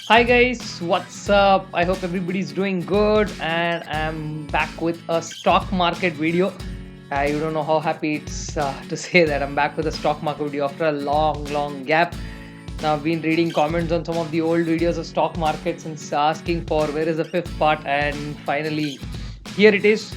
Hi guys, what's up? I hope everybody's doing good and I'm back with a stock market video. I don't know how happy it's to say that I'm back with a stock market video after a long gap. Now I've been reading comments on some of the old videos of stock markets and asking for where is the fifth part, and finally here it is.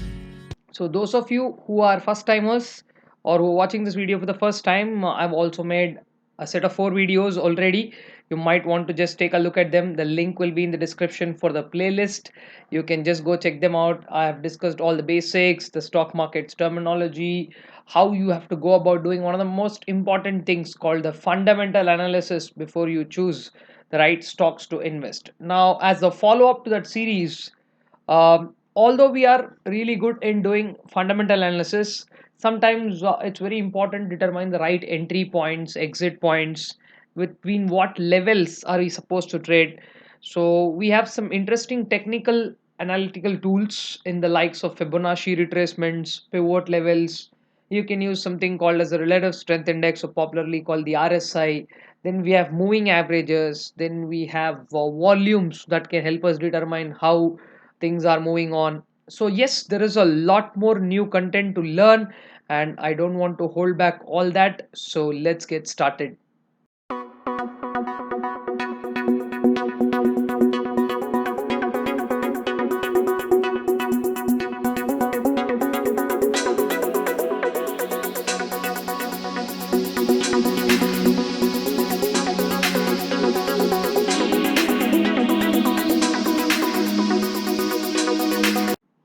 So those of you who are first timers or who are watching this video for the first time, I've also made a set of 4 videos already. You might want to just take a look at them. The link will be in the description for the playlist. You can just go check them out. I have discussed all the basics, the stock market's terminology, how you have to go about doing one of the most important things called the fundamental analysis before you choose the right stocks to invest. Now, as a follow up to that series, although we are really good in doing fundamental analysis, sometimes it's very important to determine the right entry points, exit points, between what levels are we supposed to trade. So we have some interesting technical analytical tools in the likes of Fibonacci retracements, pivot levels. You can use something called as a relative strength index, or popularly called the RSI. Then we have moving averages. Then we have volumes that can help us determine how things are moving on. So yes, there is a lot more new content to learn, and I don't want to hold back all that, so let's get started.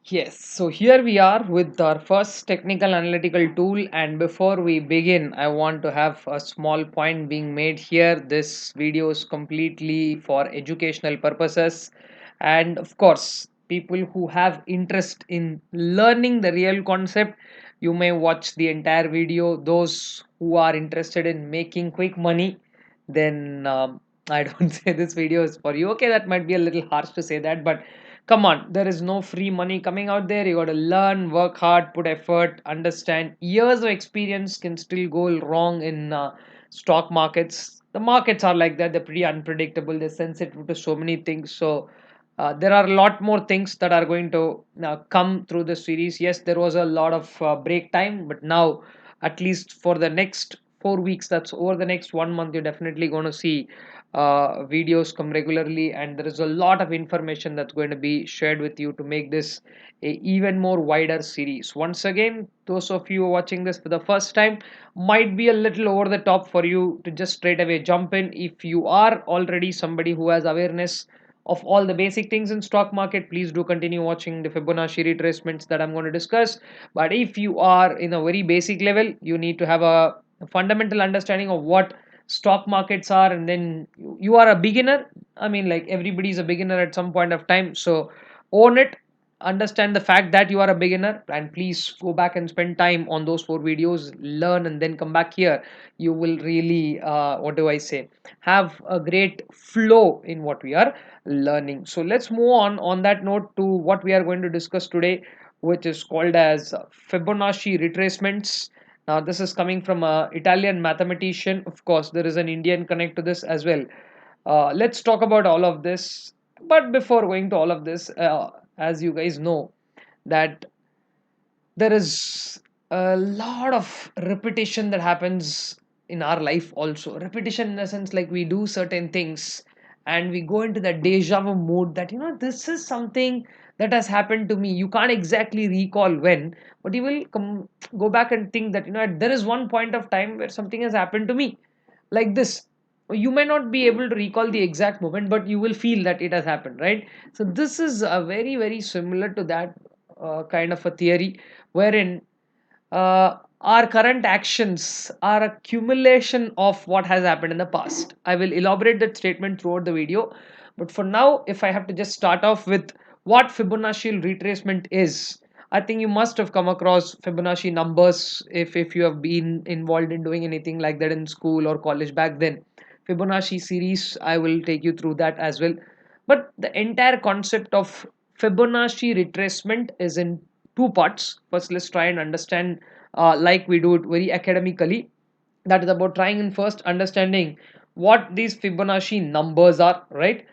Yes, so here we are with our first technical analytical tool, and before we begin, I want to have a small point being made here. This video is completely for educational purposes, and of course, people who have interest in learning the real concept, you may watch the entire video. Those who are interested in making quick money, then I don't say this video is for you. Okay, that might be a little harsh to say that, but come on, there is no free money coming out there. You got to learn, work hard, put effort, understand. Years of experience can still go wrong in stock markets. The markets are like that, they're pretty unpredictable, they're sensitive to so many things. So there are a lot more things that are going to come through the series. Yes, there was a lot of break time, but now, at least for the next 4 weeks, that's over the next 1 month, you're definitely going to see videos come regularly, and there is a lot of information that's going to be shared with you to make this a even more wider series. Once again, those of you watching this for the first time, might be a little over the top for you to just straight away jump in. If you are already somebody who has awareness of all the basic things in stock market, please do continue watching the Fibonacci retracements that I'm going to discuss. But if you are in a very basic level, you need to have a fundamental understanding of what stock markets are, and then you are a beginner. I mean, like, everybody's a beginner at some point of time, so own it. Understand the fact that you are a beginner, and please go back and spend time on those 4 videos, learn, and then come back here. You will really what do I say, have a great flow in what we are learning. So let's move on that note to what we are going to discuss today, which is called as Fibonacci retracements. Now, this is coming from a Italian mathematician. Of course, there is an Indian connect to this as well. Let's talk about all of this. But before going to all of this, as you guys know, that there is a lot of repetition that happens in our life also. Repetition in the sense, like, we do certain things and we go into that deja vu mood that, this is something that has happened to me. You can't exactly recall when, but you will go back and think that, there is one point of time where something has happened to me like this. You may not be able to recall the exact moment, but you will feel that it has happened, right? So this is very similar to that kind of a theory, wherein our current actions are accumulation of what has happened in the past. I will elaborate that statement throughout the video, but for now, if I have to just start off with what Fibonacci retracement is, I think you must have come across Fibonacci numbers if you have been involved in doing anything like that in school or college back then. Fibonacci series, I will take you through that as well. But the entire concept of Fibonacci retracement is in two parts. First, let's try and understand, like we do it very academically. That is about trying and first understanding what these Fibonacci numbers are, right?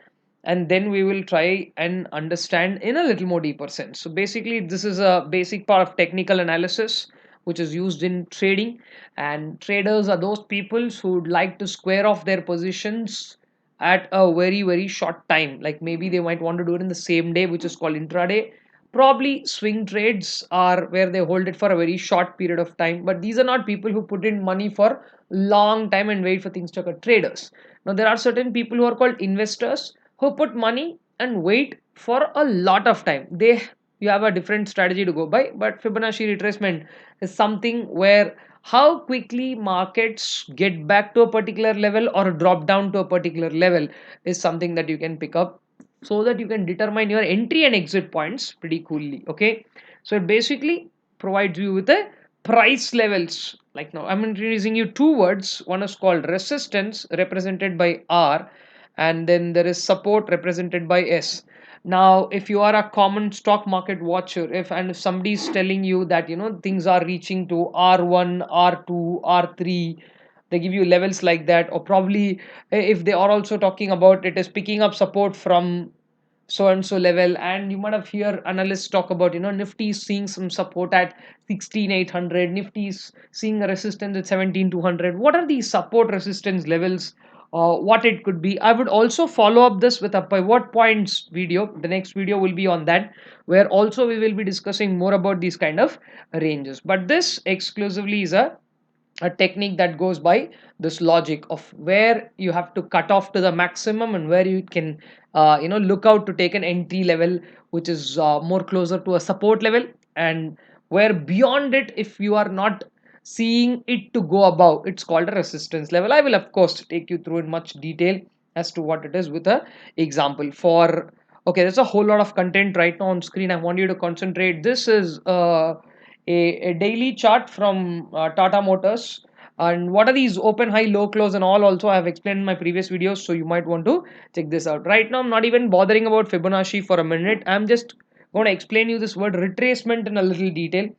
and then we will try and understand in a little more deeper sense. So basically this is a basic part of technical analysis which is used in trading, and traders are those people who would like to square off their positions at a very short time. Like maybe they might want to do it in the same day, which is called intraday. Probably swing trades are where they hold it for a very short period of time, but these are not people who put in money for long time and wait for things to occur. Traders, now there are certain people who are called investors who put money and wait for a lot of time. They, you have a different strategy to go by, but Fibonacci retracement is something where how quickly markets get back to a particular level or drop down to a particular level is something that you can pick up, so that you can determine your entry and exit points pretty coolly. Okay, so it basically provides you with a price levels. Like now I'm introducing you two words. One is called resistance, represented by R, and then there is support, represented by S. Now if you are a common stock market watcher, if somebody is telling you that things are reaching to R1, R2, R3, they give you levels like that, or probably if they are also talking about it is picking up support from so and so level, and you might have hear analysts talk about Nifty is seeing some support at 16,800, Nifty is seeing a resistance at 17,200. What are these support resistance levels? What it could be. I would also follow up this with a pivot points video. The next video will be on that, where also we will be discussing more about these kind of ranges, but this exclusively is a technique that goes by this logic of where you have to cut off to the maximum and where you can look out to take an entry level which is more closer to a support level, and where beyond it, if you are not seeing it to go above, it's called a resistance level. I will of course take you through in much detail as to what it is with a example for. Okay, there's a whole lot of content right now on screen. I want you to concentrate. This is a daily chart from Tata Motors. And what are these open, high, low, close, and all also I have explained in my previous videos, so you might want to check this out. Right now, I'm not even bothering about Fibonacci for a minute. I'm just going to explain you this word retracement in a little detail.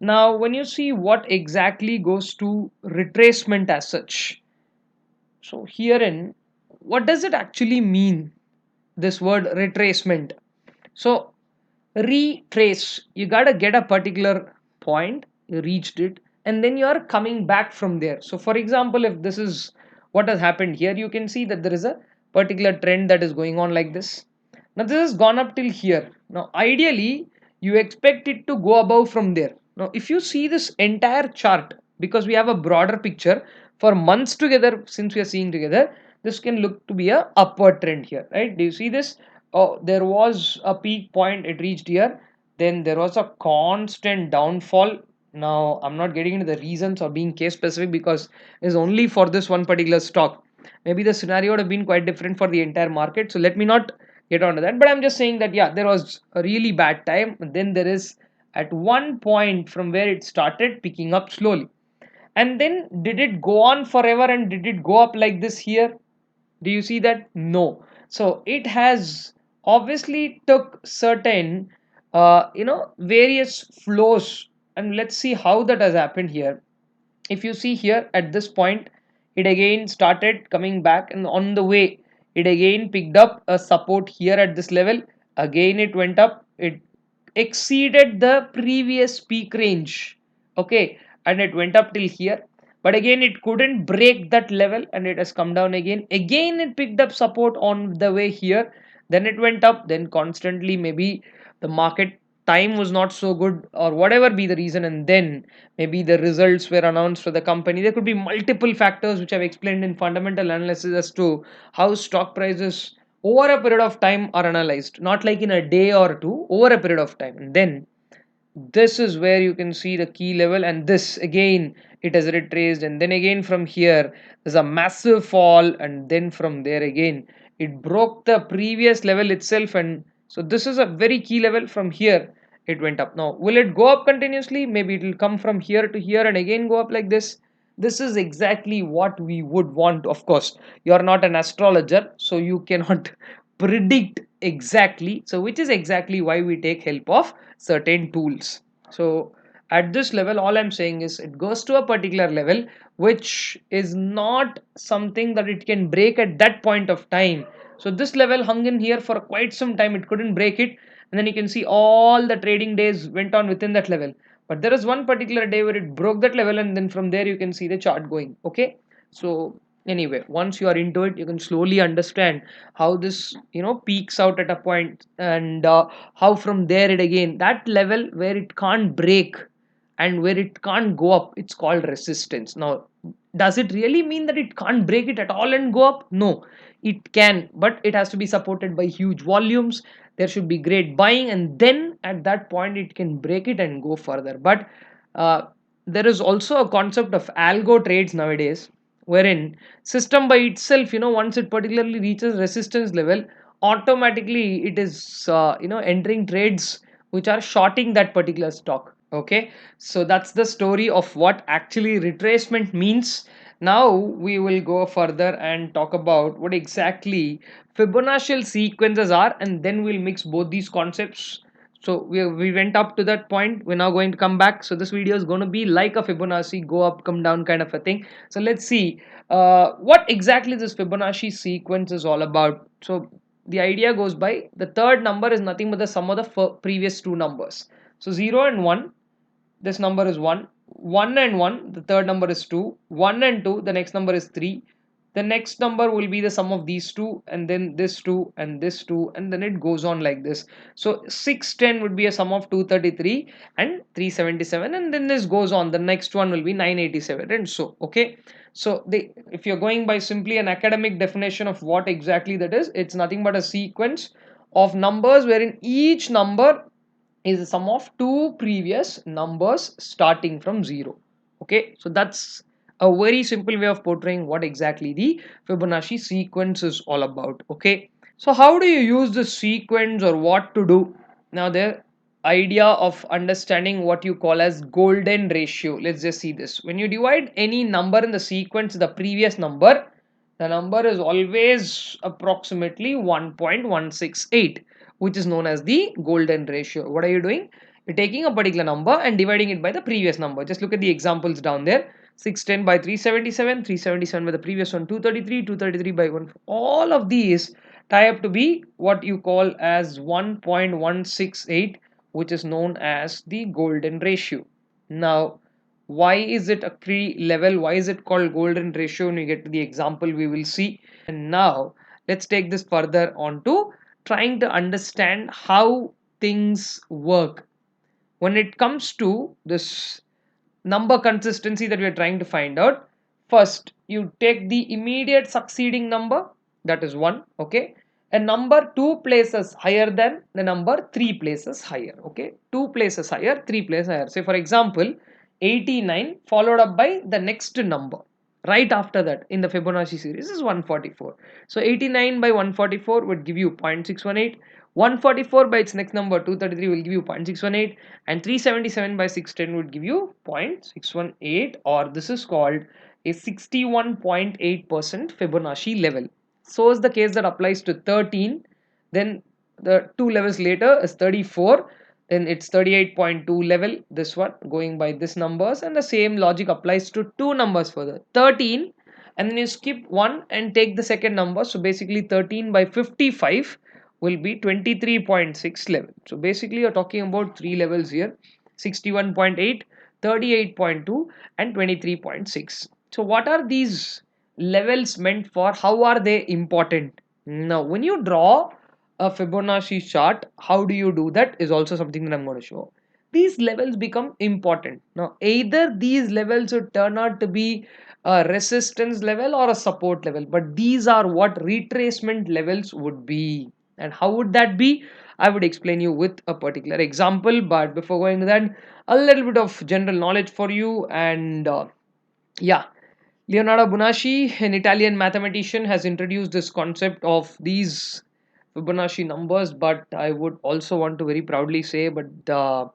Now, when you see what exactly goes to retracement as such, so herein, what does it actually mean? This word retracement. So retrace, you gotta get a particular point, you reached it, and then you're coming back from there. So for example, if this is what has happened here, you can see that there is a particular trend that is going on like this. Now this has gone up till here. Now ideally you expect it to go above from there. Now if you see this entire chart, because we have a broader picture for months together, since we are seeing together, this can look to be a upward trend here, right? Do you see this? Oh, there was a peak point, it reached here, then there was a constant downfall. Now I'm not getting into the reasons or being case specific because it's only for this one particular stock. Maybe the scenario would have been quite different for the entire market, so let me not get onto that, but I'm just saying that yeah, there was a really bad time, and then there is at one point from where it started picking up slowly, and then did it go on forever and did it go up like this here? Do you see that? No. So it has obviously took certain various flows, and let's see how that has happened here. If you see here at this point, it again started coming back, and on the way it again picked up a support here at this level. Again it went up, it exceeded the previous peak range. Okay, and it went up till here, but again it couldn't break that level and it has come down again it picked up support on the way here, then it went up, then constantly maybe the market time was not so good or whatever be the reason, and then maybe the results were announced for the company. There could be multiple factors which I've explained in fundamental analysis as to how stock prices over a period of time are analyzed, not like in a day or two, over a period of time. And then this is where you can see the key level, and this again it has retraced, and then again from here there's a massive fall, and then from there again it broke the previous level itself, and so this is a very key level. From here it went up. Now will it go up continuously? Maybe it will come from here to here and again go up like this. This is exactly what we would want. Of course you are not an astrologer, so you cannot predict exactly, so which is exactly why we take help of certain tools. So at this level all I'm saying is it goes to a particular level which is not something that it can break at that point of time. So this level hung in here for quite some time, it couldn't break it, and then you can see all the trading days went on within that level. But there is one particular day where it broke that level, and then from there you can see the chart going. Okay, so anyway, once you are into it, you can slowly understand how this peaks out at a point, and how from there it again, that level where it can't break and where it can't go up, it's called resistance. Now, does it really mean that it can't break it at all and go up? No, it can, but it has to be supported by huge volumes. There should be great buying, and then at that point it can break it and go further. But uh, there is also a concept of algo trades nowadays, wherein system by itself, once it particularly reaches resistance level, automatically it is entering trades which are shorting that particular stock. Okay, so that's the story of what actually retracement means. Now we will go further and talk about what exactly Fibonacci sequences are, and then we'll mix both these concepts. So we went up to that point, we're now going to come back. So this video is going to be like a Fibonacci go up come down kind of a thing. So let's see what exactly this Fibonacci sequence is all about. So the idea goes by, the third number is nothing but the sum of the previous two numbers. So 0 and 1, this number is 1, 1 and 1, the third number is 2, 1 and 2, the next number is 3, the next number will be the sum of these two, and then this 2 and this 2, and then it goes on like this. So 610 would be a sum of 233 and 377, and then this goes on, the next one will be 987, and so. Okay, so if you're going by simply an academic definition of what exactly that is, it's nothing but a sequence of numbers wherein each number is the sum of two previous numbers starting from 0. Okay, so that's a very simple way of portraying what exactly the Fibonacci sequence is all about. Okay, so how do you use the sequence, or what to do? Now, the idea of understanding what you call as golden ratio, let's just see this. When you divide any number in the sequence the previous number, the number is always approximately 1.168, which is known as the golden ratio. What are you doing? You're taking a particular number and dividing it by the previous number. Just look at the examples down there. 610 by 377, 377 by the previous one, 233, 233 by 1. All of these tie up to be what you call as 1.168, which is known as the golden ratio. Now, why is it a pre-level? Why is it called golden ratio? When we get to the example, we will see. And now, let's take this further on to trying to understand how things work. When it comes to this number consistency that we are trying to find out, first you take the immediate succeeding number, that is 1. Okay, a number 2 places higher than the number 3 places higher. Okay, 2 places higher, 3 places higher. Say for example 89 followed up by the next number right after that in the Fibonacci series is 144. So 89 by 144 would give you 0.618. 144 by its next number 233 will give you 0.618, and 377 by 610 would give you 0.618, or this is called a 61.8% Fibonacci level. So is the case that applies to 13. Then the two levels later is 34, then it's 38.2 level, this one going by this numbers, and the same logic applies to two numbers further, 13, and then you skip one and take the second number. So basically 13 by 55 will be 23.6 level. So basically you're talking about three levels here: 61.8, 38.2, and 23.6. So what are these levels meant for? How are they important? Now when you draw a Fibonacci chart, how do you do that is also something that I'm going to show. These levels become important. Now either these levels would turn out to be a resistance level or a support level, but these are what retracement levels would be. And how would that be? I would explain you with a particular example, but before going to that, a little bit of general knowledge for you. And yeah, Leonardo Bonacci, an Italian mathematician, has introduced this concept of these Fibonacci numbers, but I would also want to very proudly say, but the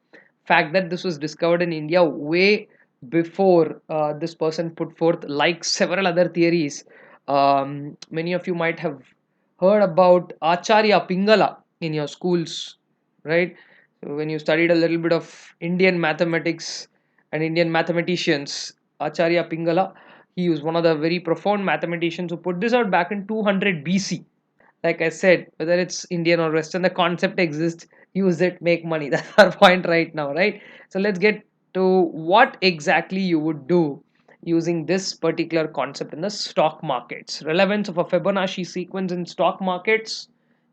fact that this was discovered in India way before this person put forth, like several other theories. Many of you might have heard about Acharya Pingala in your schools, right? So when you studied a little bit of Indian mathematics and Indian mathematicians, Acharya Pingala. He was one of the very profound mathematicians who put this out back in 200 BC. Like I said, whether it's Indian or Western, the concept exists. Use it, make money. That's our point right now, right? So let's get to what exactly you would do using this particular concept in the stock markets. Relevance of a Fibonacci sequence in stock markets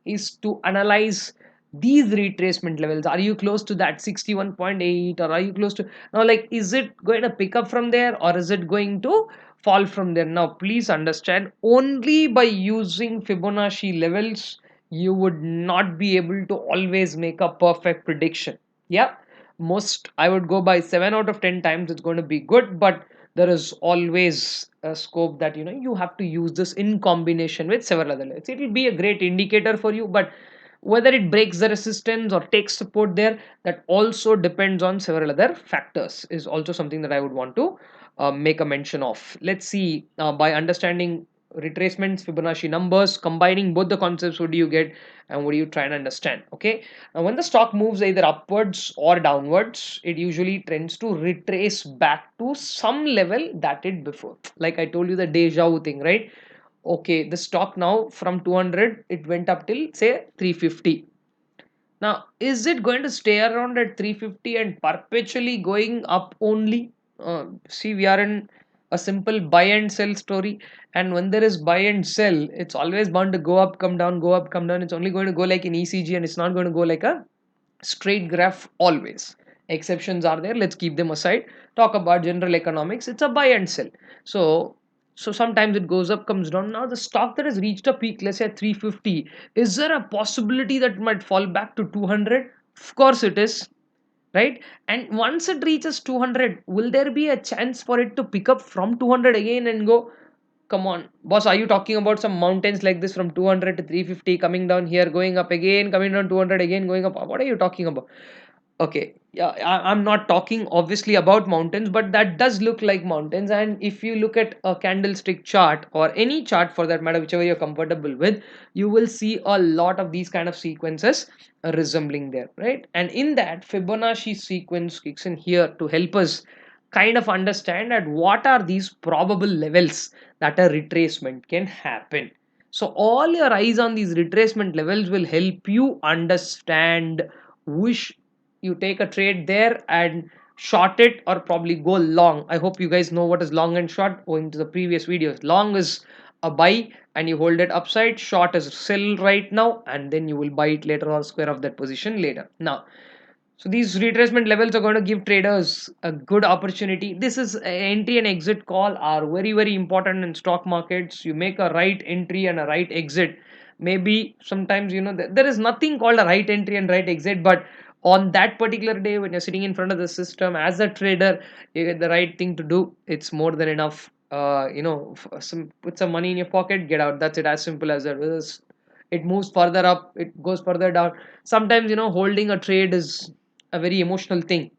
is to analyze these retracement levels. Are you close to that 61.8, or are you close to now, like, is it going to pick up from there, or is it going to fall from there? Now please understand, only by using Fibonacci levels you would not be able to always make a perfect prediction. Yeah, most, I would go by 7 out of 10 times it's going to be good, but there is always a scope that you have to use this in combination with several other levels. It will be a great indicator for you, but whether it breaks the resistance or takes support there, that also depends on several other factors, is also something that I would want to make a mention of. Let's see, by understanding retracements, Fibonacci numbers, combining both the concepts, what do you get and what do you try and understand? Okay, now when the stock moves either upwards or downwards, it usually tends to retrace back to some level that it before. Like I told you, the deja vu thing, right? Okay, the stock now from 200 it went up till say 350. Now, is it going to stay around at 350 and perpetually going up only? See, we are in a simple buy and sell story, and when there is buy and sell, it's always bound to go up, come down, go up, come down. It's only going to go like an ECG, and it's not going to go like a straight graph always. Exceptions are there, let's keep them aside. Talk about general economics, it's a buy and sell. So sometimes it goes up, comes down. Now the stock that has reached a peak, let's say at 350, is there a possibility that it might fall back to 200? Of course it is, right? And once it reaches 200, will there be a chance for it to pick up from 200 again and go? Come on, boss, are you talking about some mountains like this from 200 to 350, coming down here, going up again, coming down 200 again, going up? What are you talking about? Okay, yeah, I'm not talking obviously about mountains, but that does look like mountains. And if you look at a candlestick chart or any chart for that matter, whichever you're comfortable with, you will see a lot of these kind of sequences resembling there, right? And in that, Fibonacci sequence kicks in here to help us kind of understand at what are these probable levels that a retracement can happen. So all your eyes on these retracement levels will help you understand which you take a trade there and short it or probably go long. I hope you guys know what is long and short owing to the previous videos. Long is a buy and you hold it upside, short is sell right now and then you will buy it later or square off that position later. Now, so these retracement levels are going to give traders a good opportunity. This is entry and exit call are very very important in stock markets. You make a right entry and a right exit. Maybe sometimes there is nothing called a right entry and right exit, but on that particular day when you're sitting in front of the system as a trader, you get the right thing to do. It's more than enough. Put some money in your pocket, get out. That's it. As simple as that. It moves further up, it goes further down. Sometimes holding a trade is a very emotional thing.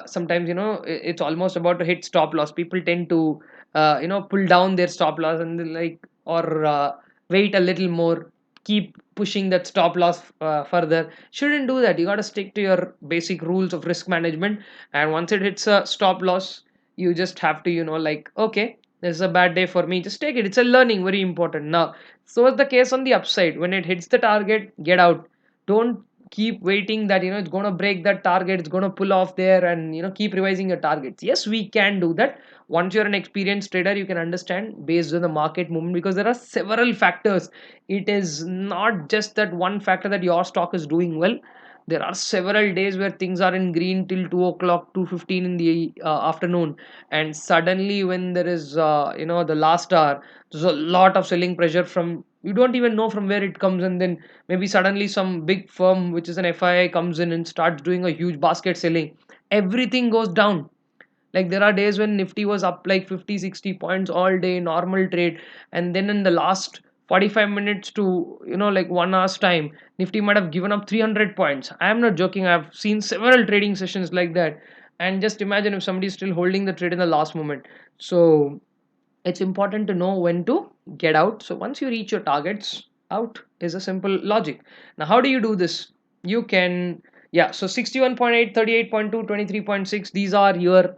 Sometimes it's almost about to hit stop loss. People tend to pull down their stop loss and or wait a little more, keep pushing that stop loss further. Shouldn't do that. You got to stick to your basic rules of risk management, and once it hits a stop loss, you just have to okay, this is a bad day for me, just take it. It's a learning, very important. Now, so is the case on the upside. When it hits the target, get out. Don't keep waiting that it's going to break that target, it's going to pull off there, and keep revising your targets. Yes, we can do that. Once you're an experienced trader, you can understand based on the market movement, because there are several factors. It is not just that one factor that your stock is doing well. There are several days where things are in green till 2 o'clock, 2:15 in the afternoon, and suddenly when there is the last hour, there's a lot of selling pressure from, you don't even know from where it comes, and then maybe suddenly some big firm which is an FII comes in and starts doing a huge basket selling. Everything goes down. Like there are days when Nifty was up like 50 60 points all day, normal trade, and then in the last 45 minutes to 1 hour's time, Nifty might have given up 300 points. I am not joking, I've seen several trading sessions like that. And just imagine if somebody is still holding the trade in the last moment. So it's important to know when to get out. So once you reach your targets, out is a simple logic. Now how do you do this? You can, yeah, so 61.8, 38.2, 23.6, these are your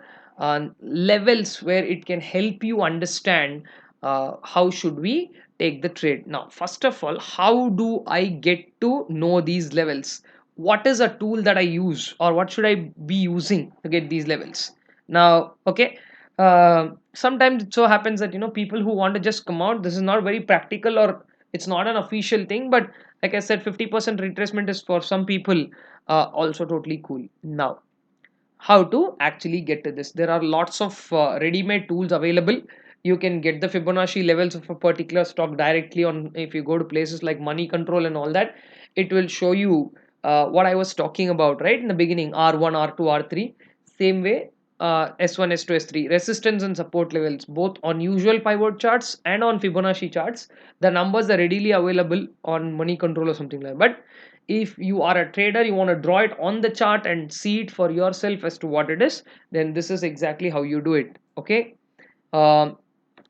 levels where it can help you understand how should we take the trade. Now, first of all, how do I get to know these levels? What is a tool that I use, or what should I be using to get these levels? Now, okay, sometimes it so happens that people who want to just come out, this is not very practical, or it's not an official thing, but like I said, 50% retracement is for some people also totally cool. Now, how to actually get to this? There are lots of ready-made tools available. You can get the Fibonacci levels of a particular stock directly on, if you go to places like Money Control and all that, it will show you what I was talking about right in the beginning: R1, R2, R3. Same way, S1, S2, S3, resistance and support levels, both on usual pivot charts and on Fibonacci charts. The numbers are readily available on Money Control or something like that. But if you are a trader, you want to draw it on the chart and see it for yourself as to what it is, then this is exactly how you do it. Okay, um,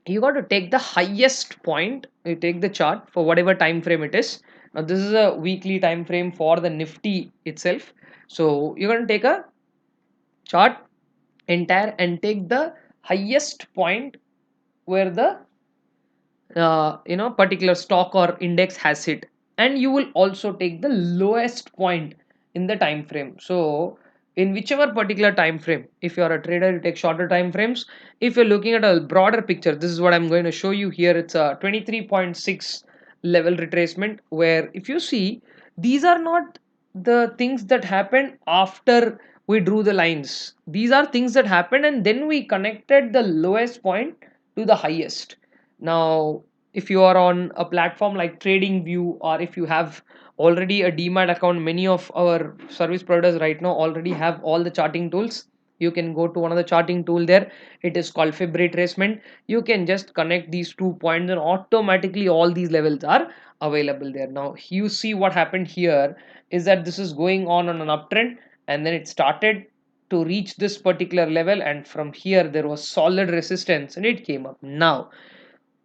you got to take the highest point. You take the chart for whatever time frame it is. Now this is a weekly time frame for the Nifty itself, so you're going to take a chart entire and take the highest point where the particular stock or index has hit, and you will also take the lowest point in the time frame. So in whichever particular time frame, if you are a trader, you take shorter time frames. If you're looking at a broader picture, this is what I'm going to show you here. It's a 23.6 level retracement, where if you see, these are not the things that happened after we drew the lines. These are things that happened and then we connected the lowest point to the highest. Now, if you are on a platform like TradingView, or if you have already a demat account, many of our service providers right now already have all the charting tools. You can go to one of the charting tool there. It is called Fib Retracement. You can just connect these 2 points and automatically all these levels are available there. Now, you see what happened here is that this is going on an uptrend, and then it started to reach this particular level, and from here there was solid resistance and it came up. Now,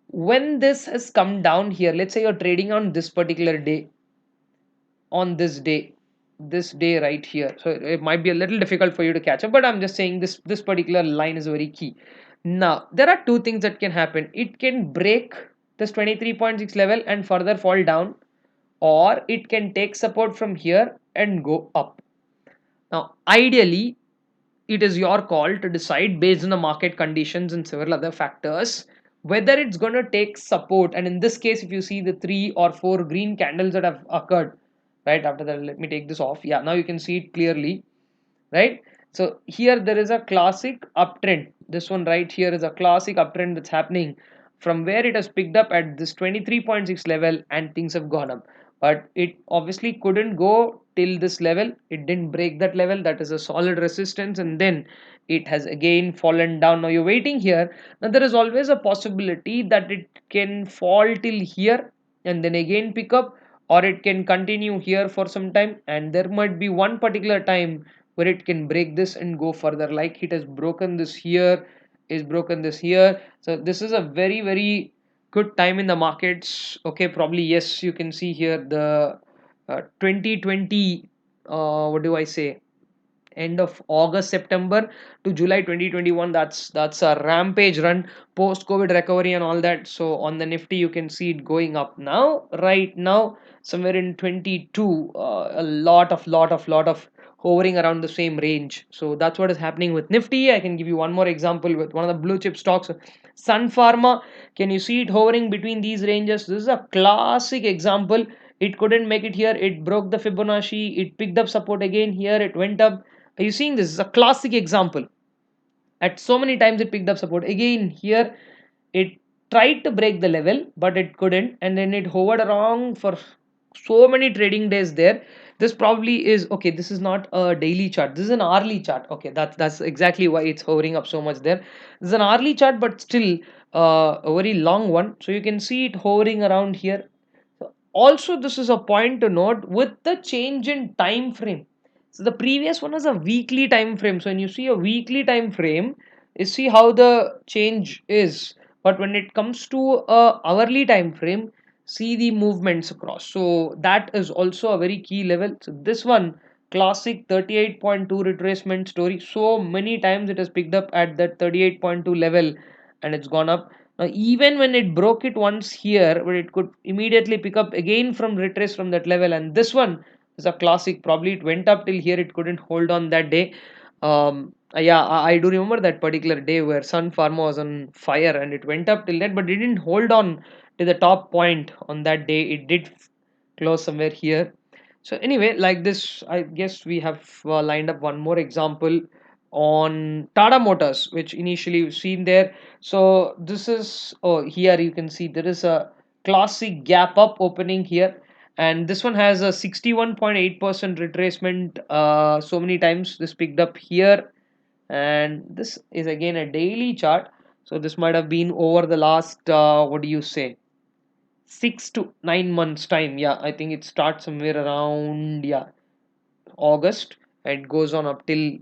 when this has come down here, let's say you're trading on this particular day, on this day right here, so it might be a little difficult for you to catch up, but I'm just saying this particular line is very key. Now there are two things that can happen. It can break this 23.6 level and further fall down, or it can take support from here and go up. Now ideally, it is your call to decide based on the market conditions and several other factors whether it's going to take support. And in this case, if you see the 3 or 4 green candles that have occurred right after that, let me take this off. Yeah, now you can see it clearly, right? So here there is a classic uptrend. This one right here is a classic uptrend that's happening from where it has picked up at this 23.6 level and things have gone up, but it obviously couldn't go till this level. It didn't break that level, that is a solid resistance, and then it has again fallen down. Now you're waiting here. Now there is always a possibility that it can fall till here and then again pick up, or it can continue here for some time, and there might be one particular time where it can break this and go further, like it has broken this here, is broken this here. So this is a very very good time in the markets. Okay, probably yes, you can see here the 2020, what do I say, end of August, September to July 2021. That's a rampage run, post COVID recovery and all that. So on the Nifty, you can see it going up now. Right now, somewhere in 22, a lot of hovering around the same range. So that's what is happening with Nifty. I can give you one more example with one of the blue chip stocks, Sun Pharma. Can you see it hovering between these ranges? This is a classic example. It couldn't make it here. It broke the Fibonacci. It picked up support again here. It went up. Are you seeing this? Is a classic example. At so many times it picked up support. Again here it tried to break the level, but it couldn't, and then it hovered around for so many trading days there. This probably is okay. This is not a daily chart. This is an hourly chart. Okay, that's exactly why it's hovering up so much there. This is an hourly chart, but still a very long one. So you can see it hovering around here. Also, this is a point to note with the change in time frame. So the previous one is a weekly time frame. So when you see a weekly time frame, you see how the change is. But when it comes to a hourly time frame, see the movements across. So that is also a very key level. So this one classic 38.2 retracement story. So many times it has picked up at that 38.2 level and it's gone up. Now, even when it broke it once here, where it could immediately pick up again from retrace from that level, and this one is a classic. Probably it went up till here, it couldn't hold on that day. Yeah, I do remember that particular day where Sun Pharma was on fire and it went up till that, but it didn't hold on to the top point on that day. It did close somewhere here. So anyway, like this, I guess we have lined up one more example on Tata Motors, which initially you've seen there. So this is, oh, here you can see there is a classic gap up opening here, and this one has a 61.8% retracement. So many times this picked up here, and this is again a daily chart. So this might have been over the last, what do you say, 6 to 9 months time. Yeah, I think it starts somewhere around, yeah, August, and it goes on up till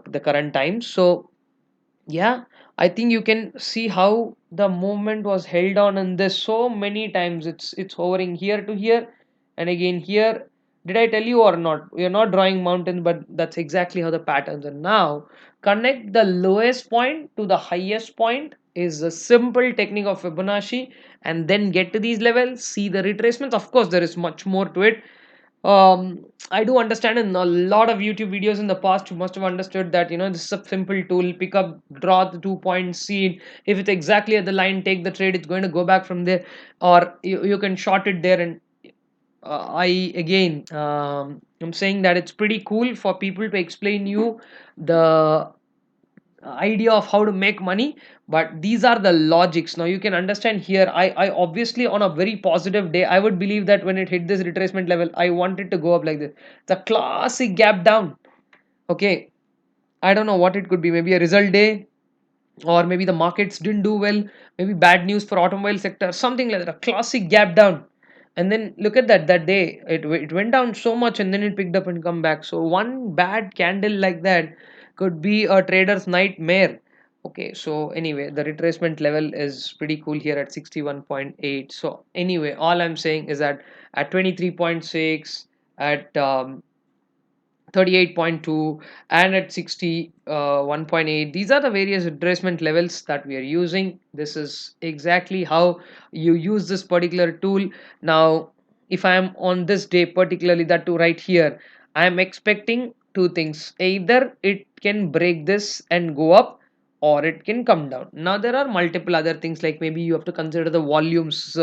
the current time. So yeah, I think you can see how the movement was held on in this so many times. It's hovering here to here and again here. Did I tell you or not? We are not drawing mountains, but that's exactly how the patterns are. Now connect the lowest point to the highest point is a simple technique of Fibonacci, and then get to these levels, see the retracements. Of course there is much more to it. I do understand in a lot of YouTube videos in the past, you must have understood that, this is a simple tool. Pick up, draw the 2 points, see it. If it's exactly at the line, take the trade. It's going to go back from there, or you can short it there. And I again, I'm saying that it's pretty cool for people to explain you the idea of how to make money, but these are the logics. Now you can understand here, I obviously on a very positive day I would believe that when it hit this retracement level I want it to go up like this. The classic gap down. Okay, I don't know what it could be, maybe a result day, or maybe the markets didn't do well, maybe bad news for automobile sector, something like that, a classic gap down. And then look at that day it went down so much and then it picked up and come back. So one bad candle like that could be a trader's nightmare. Okay, so anyway, the retracement level is pretty cool here at 61.8. So anyway, all I'm saying is that at 23.6, at 38.2, and at 61.8, these are the various retracement levels that we are using. This is exactly how you use this particular tool. Now if I am on this day particularly, that to right here, I am expecting two things: either it can break this and go up, or it can come down. Now there are multiple other things, like maybe you have to consider the volumes.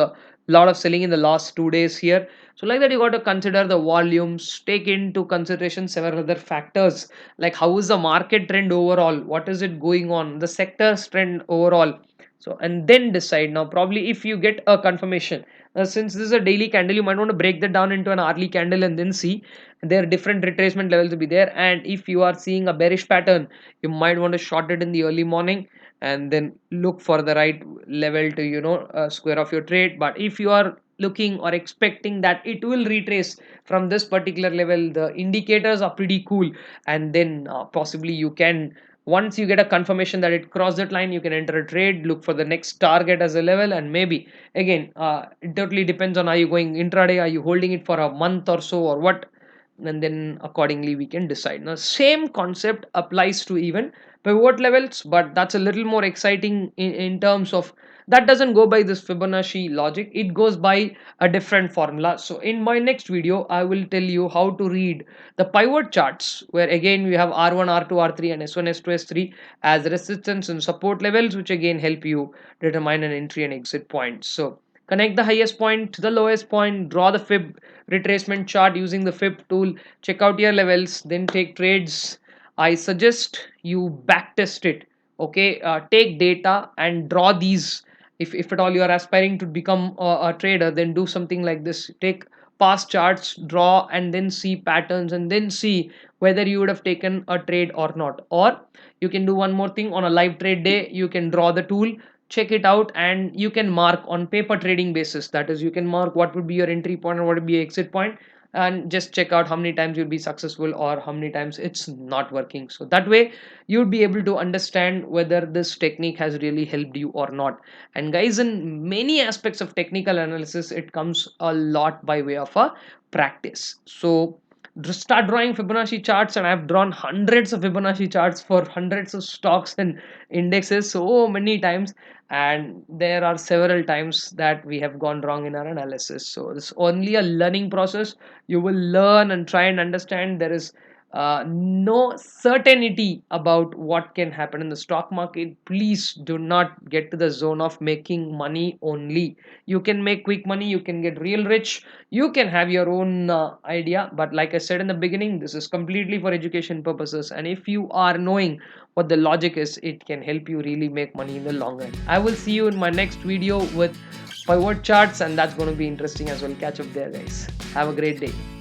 Lot of selling in the last 2 days here, so like that you got to consider the volumes, take into consideration several other factors, like how is the market trend overall, what is it going on, the sector's trend overall. So and then decide. Now probably if you get a confirmation, since this is a daily candle, you might want to break that down into an hourly candle and then see there are different retracement levels to be there. And if you are seeing a bearish pattern, you might want to short it in the early morning and then look for the right level to square off your trade. But if you are looking or expecting that it will retrace from this particular level, the indicators are pretty cool, and then possibly you can, once you get a confirmation that it crossed that line, you can enter a trade, look for the next target as a level, and maybe again, it totally depends on, are you going intraday, are you holding it for a month or so, or what, and then accordingly we can decide. Now same concept applies to even pivot levels, but that's a little more exciting in terms of, that doesn't go by this Fibonacci logic, it goes by a different formula. So in my next video I will tell you how to read the pivot charts, where again we have R1, R2, R3 and S1, S2, S3 as resistance and support levels, which again help you determine an entry and exit point. So connect the highest point to the lowest point, draw the fib retracement chart using the fib tool, check out your levels, then take trades. I suggest you backtest it. Okay, take data and draw these. If at all you are aspiring to become a trader, then do something like this: take past charts, draw, and then see patterns, and then see whether you would have taken a trade or not. Or you can do one more thing: on a live trade day you can draw the tool, check it out, and you can mark on paper trading basis. That is, you can mark what would be your entry point and what would be your exit point, and just check out how many times you'll be successful or how many times it's not working. So that way you'd be able to understand whether this technique has really helped you or not. And guys, in many aspects of technical analysis, it comes a lot by way of a practice. So start drawing Fibonacci charts, and I've drawn hundreds of Fibonacci charts for hundreds of stocks and indexes so many times, and there are several times that we have gone wrong in our analysis. So it's only a learning process. You will learn and try and understand. There is no certainty about what can happen in the stock market. Please do not get to the zone of making money only. You can make quick money, you can get real rich, you can have your own idea, but like I said in the beginning, this is completely for education purposes, and if you are knowing what the logic is, it can help you really make money in the long run. I will see you in my next video with pivot charts, and that's going to be interesting as well. Catch up there, guys. Have a great day.